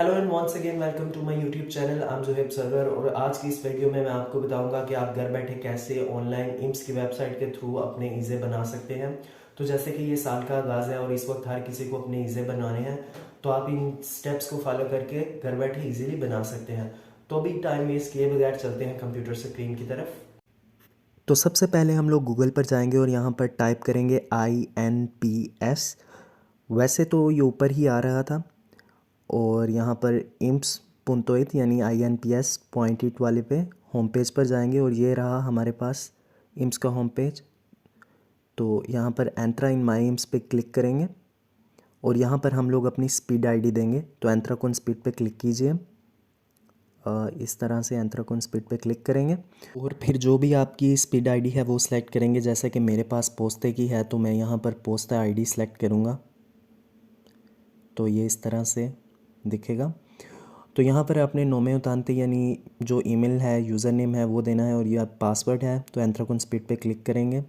Hello and once again welcome to my YouTube channel. I am Zuhaib Sarwar और आज की इस वीडियो में मैं आपको बताऊंगा कि आप घर बैठे कैसे ऑनलाइन इम्स की वेबसाइट के थ्रू अपने ईज़े बना सकते हैं। तो जैसे कि ये साल का आगाज़ है और इस वक्त हर किसी को अपने ईज़े बनाने हैं, तो आप इन स्टेप्स को फॉलो करके घर बैठे ईजिली बना सकते हैं। तो अभी टाइम वेस्ट किए बगैर चलते हैं कंप्यूटर स्क्रीन की तरफ। तो सबसे पहले हम लोग गूगल पर जाएंगे और यहाँ पर टाइप करेंगे INPS। वैसे तो ये ऊपर ही आ रहा था और यहाँ पर इम्स पुंतोइट यानी INPS पॉइंट इट वाले पे होम पेज पर जाएंगे और ये रहा हमारे पास इम्स का होम पेज। तो यहाँ पर एंट्रा इन माई इम्स पे क्लिक करेंगे और यहाँ पर हम लोग अपनी स्पीड आईडी देंगे। तो एंट्राकोन स्पीड पे क्लिक कीजिए। इस तरह से एंट्राकोन स्पीड पे क्लिक करेंगे और फिर जो भी आपकी स्पीड आईडी है वो सिलेक्ट करेंगे। जैसे कि मेरे पास पोस्ते की है तो मैं यहाँ पर पोस्ता आईडी सेलेक्ट करूँगा, तो ये इस तरह से दिखेगा। तो यहाँ पर अपने नोमे उतानते यानी जो ईमेल है, यूज़र नेम है वो देना है और यह पासवर्ड है। तो एंट्राकोन स्पीड पे क्लिक करेंगे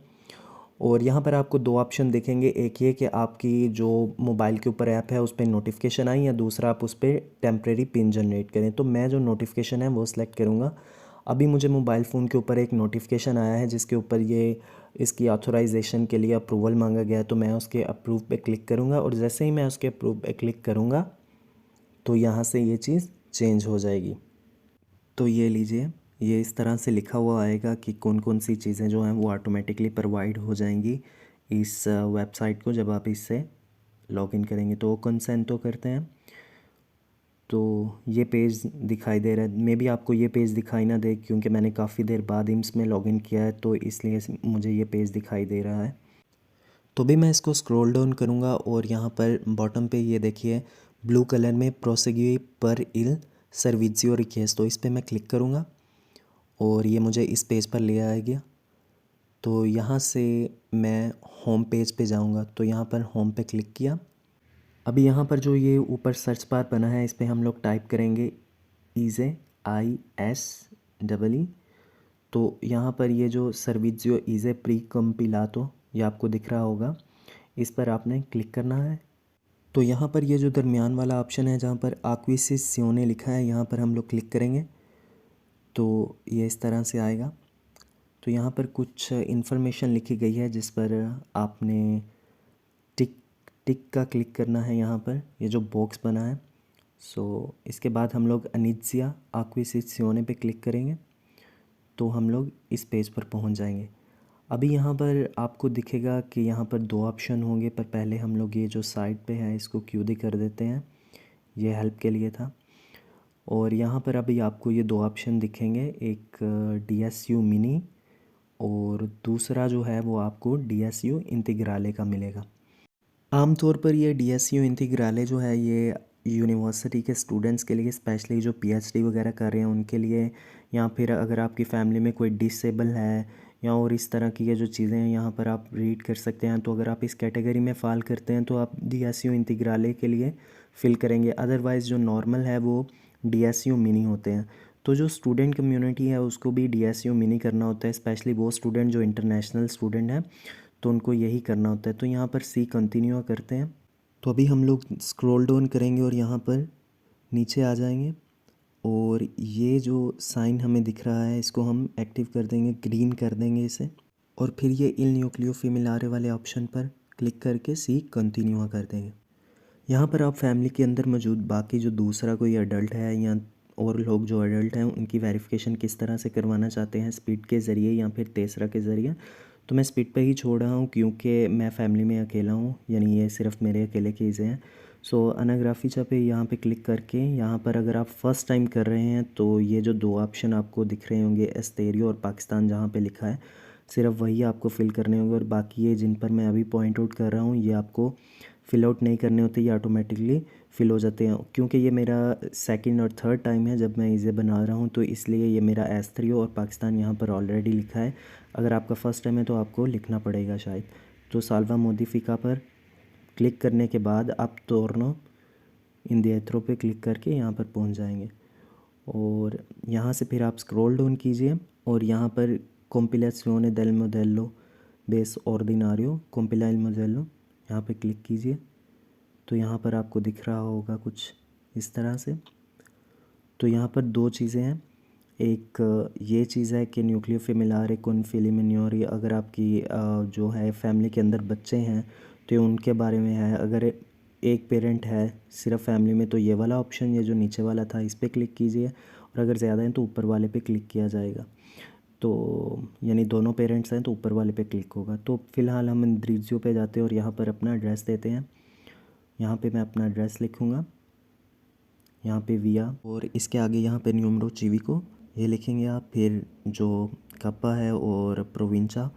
और यहाँ पर आपको दो ऑप्शन दिखेंगे। एक ये कि आपकी जो मोबाइल के ऊपर ऐप है उस पर नोटिफिकेशन आई, या दूसरा आप उस पर टेम्प्रेरी पिन जनरेट करें। तो मैं जो नोटिफिकेशन है वो सिलेक्ट करूँगा। अभी मुझे मोबाइल फ़ोन के ऊपर एक नोटिफिकेशन आया है जिसके ऊपर ये इसकी ऑथोराइजेशन के लिए अप्रूवल मांगा गया है, तो मैं उसके अप्रूव पे क्लिक करूँगा और जैसे ही मैं उसके अप्रूव पे क्लिक करूँगा तो यहाँ से ये चीज़ चेंज हो जाएगी। तो ये लीजिए, ये इस तरह से लिखा हुआ आएगा कि कौन कौन सी चीज़ें जो हैं वो ऑटोमेटिकली प्रोवाइड हो जाएंगी इस वेबसाइट को जब आप इससे लॉगिन करेंगे। तो वो कंसेंट तो करते हैं। तो ये पेज दिखाई दे रहा है, मे बी आपको ये पेज दिखाई ना दे क्योंकि मैंने काफ़ी देर बाद इम्स में लॉगिन किया है, तो इसलिए मुझे ये पेज दिखाई दे रहा है। तो भी मैं इसको स्क्रॉल डाउन करूँगा और यहाँ पर बॉटम पे ये देखिए ब्लू कलर में प्रोसेग्यू पर इल सर्विजियो रिक्वेस्ट, तो इस पर मैं क्लिक करूँगा और ये मुझे इस पेज पर ले आएगा। तो यहाँ से मैं होम पेज पे जाऊँगा, तो यहाँ पर होम पे क्लिक किया। अभी यहाँ पर जो ये ऊपर सर्च बार बना है इस पर हम लोग टाइप करेंगे ईज़े ISEE। तो यहाँ पर ये जो सर्विजियो ईज़े प्री कंपिलातो ये आपको दिख रहा होगा, इस पर आपने क्लिक करना है। तो यहाँ पर ये जो दरमियान वाला ऑप्शन है जहाँ पर एक्विजिशने लिखा है, यहाँ पर हम लोग क्लिक करेंगे तो ये इस तरह से आएगा। तो यहाँ पर कुछ इन्फॉर्मेशन लिखी गई है जिस पर आपने टिक टिक का क्लिक करना है। यहाँ पर ये जो बॉक्स बना है, सो इसके बाद हम लोग अनित्सिया एक्विजिशने पे क्लिक करेंगे तो हम लोग इस पेज पर पहुँच जाएंगे। अभी यहाँ पर आपको दिखेगा कि यहाँ पर दो ऑप्शन होंगे, पर पहले हम लोग ये जो साइड पे है इसको QD कर देते हैं, ये हेल्प के लिए था। और यहाँ पर अभी आपको ये दो ऑप्शन दिखेंगे, एक DSU मिनी और दूसरा जो है वो आपको DSU इंटीग्राले का मिलेगा। आमतौर पर ये DSU इंटीग्राले जो है ये यूनिवर्सिटी के स्टूडेंट्स के लिए, स्पेशली जो PhD वगैरह कर रहे हैं उनके लिए, या फिर अगर आपकी फ़ैमिली में कोई डिसेबल है या और इस तरह की ये जो चीज़ें हैं यहाँ पर आप रीड कर सकते हैं। तो अगर आप इस कैटेगरी में फ़ॉल करते हैं तो आप DSU इंटीग्राले के लिए फ़िल करेंगे। अदरवाइज़ जो नॉर्मल है वो DSU मिनी होते हैं। तो जो स्टूडेंट कम्युनिटी है उसको भी DSU मिनी करना होता है, स्पेशली वो स्टूडेंट जो इंटरनेशनल स्टूडेंट हैं तो उनको यही करना होता है। तो यहाँ पर सी कंटिन्यू करते हैं। तो अभी हम लोग स्क्रॉल डाउन करेंगे और यहाँ पर नीचे आ जाएंगे और ये जो साइन हमें दिख रहा है इसको हम एक्टिव कर देंगे, ग्रीन कर देंगे इसे। और फिर ये इल न्यूक्लियो फिमिलारे वाले ऑप्शन पर क्लिक करके सी कंटिन्यू कर देंगे। यहाँ पर आप फैमिली के अंदर मौजूद बाकी जो दूसरा कोई अडल्ट है या और लोग जो अडल्ट हैं उनकी वेरिफिकेशन किस तरह से करवाना चाहते हैं, स्पीड के ज़रिए या फिर तेसरा के ज़रिए, तो मैं स्पीड पे ही छोड़ रहा हूँ क्योंकि मैं फैमिली में अकेला हूँ, यानी ये सिर्फ मेरे अकेले के ईज़े हैं। सो अनाग्राफीचा पे यहाँ पे क्लिक करके यहाँ पर अगर आप फ़र्स्ट टाइम कर रहे हैं तो ये जो दो ऑप्शन आपको दिख रहे होंगे एस्तेरियो और पाकिस्तान जहाँ पे लिखा है, सिर्फ वही आपको फ़िल करने होंगे और बाकी ये जिन पर मैं अभी पॉइंट आउट कर रहा हूँ ये आपको फ़िल आउट नहीं करने होते, ये ऑटोमेटिकली फ़िल हो जाते हैं। क्योंकि ये मेरा सेकंड और थर्ड टाइम है जब मैं इसे बना रहा हूँ तो इसलिए ये मेरा एस्तेरियो और पाकिस्तान यहाँ पर ऑलरेडी लिखा है। अगर आपका फ़र्स्ट टाइम है तो आपको लिखना पड़ेगा शायद। तो साल्वा मोडिफिका पर क्लिक करने के बाद आप टोर्नो इंडिएत्रो पे क्लिक करके यहाँ पर पहुँच जाएंगे और यहाँ से फिर आप स्क्रॉल डाउन कीजिए और यहाँ पर कॉम्पिलेसियोने डेल मोडेलो बेस ऑर्डिनारियो कॉम्पिला इल मोडेलो यहाँ पे क्लिक कीजिए। तो यहाँ पर आपको दिख रहा होगा कुछ इस तरह से। तो यहाँ पर दो चीज़ें हैं, एक ये चीज़ है कि न्यूक्लियोफिमिलारे कॉन्फिलिमिन्योरी, अगर आपकी जो है फैमिली के अंदर बच्चे हैं तो ये उनके बारे में है। अगर एक पेरेंट है सिर्फ फैमिली में तो ये वाला ऑप्शन, ये जो नीचे वाला था, इस पर क्लिक कीजिए, और अगर ज़्यादा हैं तो ऊपर वाले पे क्लिक किया जाएगा। तो यानी दोनों पेरेंट्स हैं तो ऊपर वाले पे क्लिक होगा। तो फ़िलहाल हम इंद्रिज्यो पे जाते हैं और यहाँ पर अपना एड्रेस देते हैं। यहाँ पे मैं अपना एड्रेस लिखूँगा, यहाँ पे विया, और इसके आगे यहाँ पे न्यूमरो चिविको ये लिखेंगे आप। फिर जो कप्पा है और प्रोविंचा,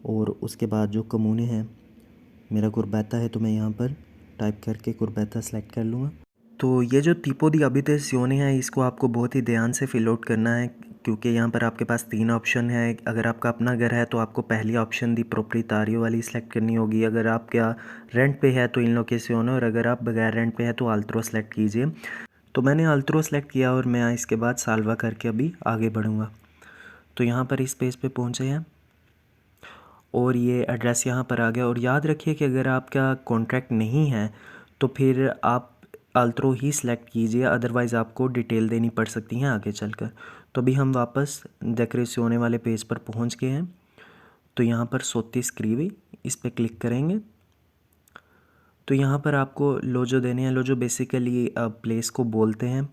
और उसके बाद जो कमूने हैं, मेरा कुर्बेता है तो मैं यहाँ पर टाइप करके कुर्बेता सेलेक्ट कर लूँगा। तो ये जो tipo di abitazione है इसको आपको बहुत ही ध्यान से फिल आउट करना है, क्योंकि यहाँ पर आपके पास 3 ऑप्शन है। अगर आपका अपना घर है तो आपको पहली ऑप्शन दी प्रोप्रिetario वाली सेलेक्ट करनी होगी। अगर आप क्या रेंट पे है तो इन लोकेशन, और अगर आप बगैर रेंट पे है तो अल्त्रो सेलेक्ट कीजिए। तो मैंने अल्त्रो सेलेक्ट किया और मैं इसके बाद साल्वा करके अभी आगे बढ़ूँगा। तो यहाँ पर इस पेज पे पहुँचे हैं और ये एड्रेस यहाँ पर आ गया। और याद रखिए कि अगर आपका कॉन्ट्रैक्ट नहीं है तो फिर आप अल्त्रो ही सिलेक्ट कीजिए, अदरवाइज़ आपको डिटेल देनी पड़ सकती हैं आगे चलकर। तो अभी हम वापस डेकोरेसियोने वाले पेज पर पहुँच गए हैं। तो यहाँ पर सोती स्क्रीवी इस पर क्लिक करेंगे। तो यहाँ पर आपको लोजो देने हैं। लोजो बेसिकली प्लेस को बोलते हैं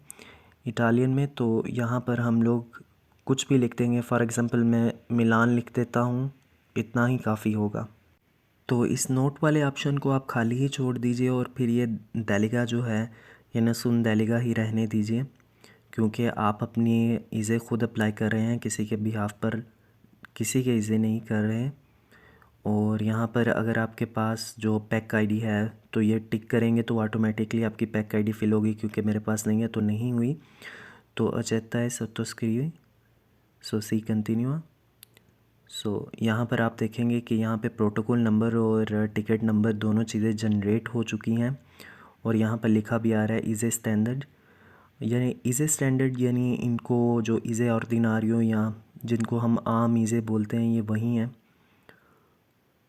इटालियन में। तो यहाँ पर हम लोग कुछ भी लिख देंगे, फॉर एग्ज़ाम्पल मैं मिलान लिख देता हूँ, इतना ही काफ़ी होगा। तो इस नोट वाले ऑप्शन को आप खाली ही छोड़ दीजिए और फिर ये देलिगा जो है ये नसून देलिगा ही रहने दीजिए, क्योंकि आप अपनी इज़े खुद अप्लाई कर रहे हैं, किसी के बिहाफ पर किसी के इज़े नहीं कर रहे हैं। और यहाँ पर अगर आपके पास जो पैक आईडी है तो ये टिक करेंगे तो ऑटोमेटिकली आपकी पैक आईडी फिल होगी, क्योंकि मेरे पास नहीं है तो नहीं हुई। तो अचेता है सोटोस्क्रीवी सो सी कंटिन्यूआ। सो यहाँ पर आप देखेंगे कि यहाँ पे प्रोटोकॉल नंबर और टिकट नंबर दोनों चीज़ें जनरेट हो चुकी हैं। और यहाँ पर लिखा भी आ रहा है इज़े स्टैंडर्ड, यानी इज़े स्टैंडर्ड यानी इनको जो इज़े ऑर्डिनारियो या जिनको हम आम इज़े बोलते हैं ये वही हैं।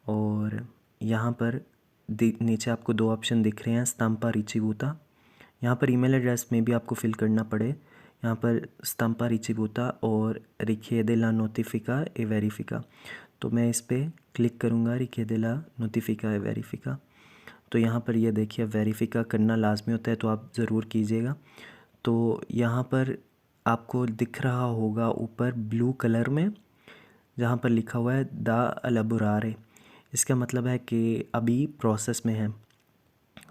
और यहाँ पर नीचे आपको दो ऑप्शन दिख रहे हैं, स्टाम्पा रिचीवूता। यहाँ पर ईमेल एड्रेस में भी आपको फिल करना पड़े, यहाँ पर स्टाम्पा रिचीवूता और रिchiede la notifica e verifica। तो मैं इस पर क्लिक करूँगा, रिchiede la notifica e verifica। तो यहाँ पर ये देखिए वेरीफिका करना लाजमी होता है तो आप ज़रूर कीजिएगा। तो यहाँ पर आपको दिख रहा होगा ऊपर ब्लू कलर में जहाँ पर लिखा हुआ है द अलाबोरारे, इसका मतलब है कि अभी प्रोसेस में है।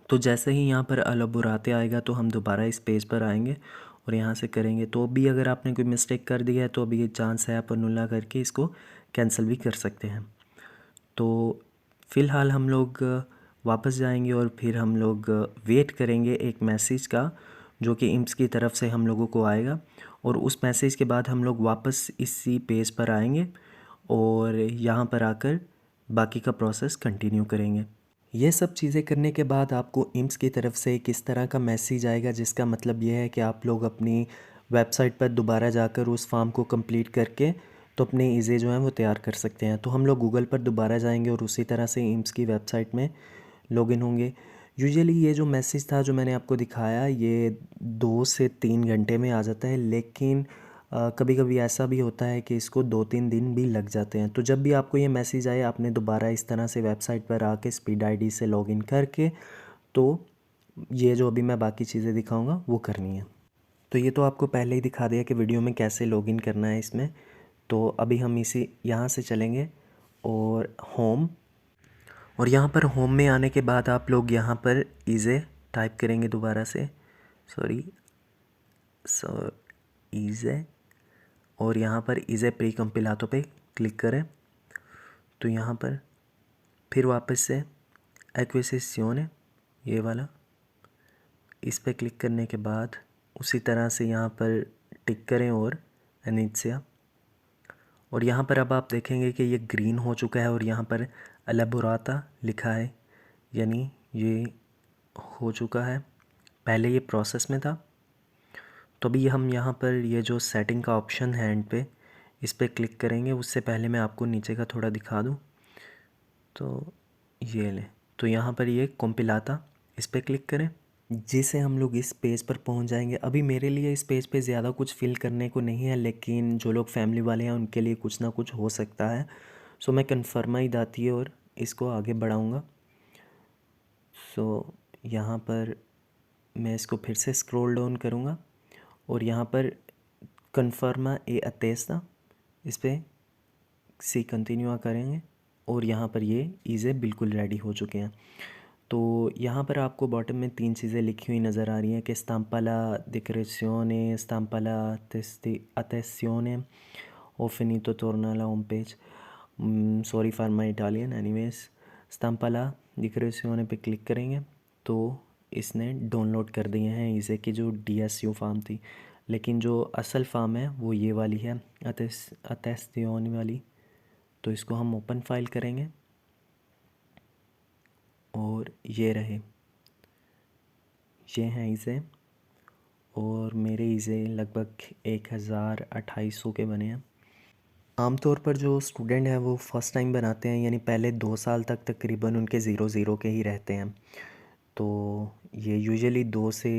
तो जैसे ही यहाँ पर अलाबोराते आएगा तो हम दोबारा इस पेज पर आएंगे और यहाँ से करेंगे। तो अभी अगर आपने कोई मिस्टेक कर दिया है तो अभी ये चांस है आप अनुला करके इसको कैंसिल भी कर सकते हैं। तो फ़िलहाल हम लोग वापस जाएंगे और फिर हम लोग वेट करेंगे एक मैसेज का जो कि इम्स की तरफ से हम लोगों को आएगा। और उस मैसेज के बाद हम लोग वापस इसी पेज पर आएंगे और यहाँ पर आकर बाकी का प्रोसेस कंटिन्यू करेंगे। ये सब चीज़ें करने के बाद आपको इम्स की तरफ से किस तरह का मैसेज आएगा, जिसका मतलब ये है कि आप लोग अपनी वेबसाइट पर दोबारा जाकर उस फॉर्म को कंप्लीट करके तो अपने इज़े जो हैं वो तैयार कर सकते हैं। तो हम लोग गूगल पर दोबारा जाएंगे और उसी तरह से इम्स की वेबसाइट में लॉगिन होंगे। यूजुअली ये जो मैसेज था जो मैंने आपको दिखाया ये 2 से 3 घंटे में आ जाता है, लेकिन कभी कभी ऐसा भी होता है कि इसको 2-3 दिन भी लग जाते हैं। तो जब भी आपको ये मैसेज आए आपने दोबारा इस तरह से वेबसाइट पर आके स्पीड आईडी से लॉगिन करके तो ये जो अभी मैं बाकी चीज़ें दिखाऊंगा वो करनी है। तो ये तो आपको पहले ही दिखा दिया कि वीडियो में कैसे लॉगिन करना है इसमें। तो अभी हम इसी यहाँ से चलेंगे और होम, और यहाँ पर होम में आने के बाद आप लोग यहाँ पर इज़े टाइप करेंगे दोबारा से, सो इज़े, और यहाँ पर इज़े प्री कंपिलातो पे क्लिक करें। तो यहाँ पर फिर वापस से एक्विजिशने ये वाला इस पे क्लिक करने के बाद उसी तरह से यहाँ पर टिक करें और इनिशिया। और यहाँ पर अब आप देखेंगे कि ये ग्रीन हो चुका है और यहाँ पर एलाबोराता लिखा है, यानी ये हो चुका है, पहले ये प्रोसेस में था। तो अभी हम यहाँ पर ये जो सेटिंग का ऑप्शन है एंड पे इस पर क्लिक करेंगे। उससे पहले मैं आपको नीचे का थोड़ा दिखा दूँ, तो ये लें। तो यहाँ पर ये कंपिलाता इस पर क्लिक करें। जैसे हम लोग इस पेज पर पहुंच जाएंगे, अभी मेरे लिए इस पेज पे ज़्यादा कुछ फिल करने को नहीं है, लेकिन जो लोग फैमिली वाले हैं उनके लिए कुछ ना कुछ हो सकता है। सो मैं कन्फर्म ही दाती और इसको आगे बढ़ाऊँगा। सो यहाँ पर मैं इसको फिर से स्क्रॉल डाउन करूँगा और यहाँ पर कन्फर्मा ए अतेस्ता इस पर सी कंटिन्यू करेंगे और यहाँ पर ये ईज़े बिल्कुल रेडी हो चुके हैं। तो यहाँ पर आपको बॉटम में 3 चीज़ें लिखी हुई नज़र आ रही हैं कि स्टाम्पा डिक्रेशियोने, स्टाम्पा अटेस्योने o finito torna alla home page। Sorry for my Italian. Anyways स्टाम्पा डिक्रेशियोने पे क्लिक करेंगे तो इसने डाउनलोड कर दिए हैं ईज़े की जो DSU फार्म थी, लेकिन जो असल फार्म है वो ये वाली है, अटेस्टियोन वाली। तो इसको हम ओपन फाइल करेंगे और ये रहे, ये हैं ईज़े और मेरे ईज़े लगभग 1200 के बने हैं। आमतौर पर जो स्टूडेंट हैं वो फ़र्स्ट टाइम बनाते हैं, यानी पहले 2 साल तक तकरीबन उनके 0 के ही रहते हैं। तो ये यूजुअली 2 से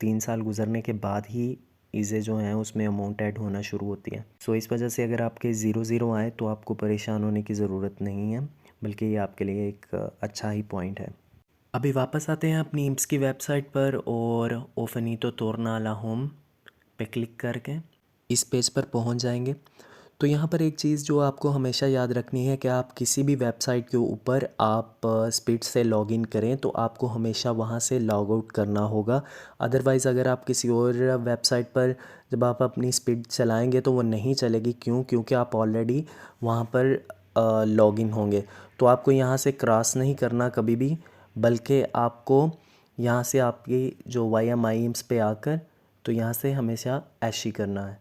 3 साल गुजरने के बाद ही ईज़े जो हैं उसमें अमाउंट ऐड होना शुरू होती है। सो इस वजह से अगर आपके 0 आए तो आपको परेशान होने की ज़रूरत नहीं है, बल्कि ये आपके लिए एक अच्छा ही पॉइंट है। अभी वापस आते हैं अपनी इम्स की वेबसाइट पर और ओ फिनितो टोर्ना अला होम पे क्लिक करके इस पेज पर पहुंच जाएंगे। तो यहाँ पर एक चीज़ जो आपको हमेशा याद रखनी है कि आप किसी भी वेबसाइट के ऊपर आप स्पीड से लॉगिन करें तो आपको हमेशा वहाँ से लॉग आउट करना होगा। अदरवाइज़ अगर आप किसी और वेबसाइट पर जब आप अपनी स्पीड चलाएंगे तो वो नहीं चलेगी। क्योंकि आप ऑलरेडी वहाँ पर लॉगिन होंगे। तो आपको यहाँ से क्रॉस नहीं करना कभी भी, बल्कि आपको यहाँ से आपकी जो YMIMS पे आकर तो यहाँ से हमेशा ऐश ही करना है।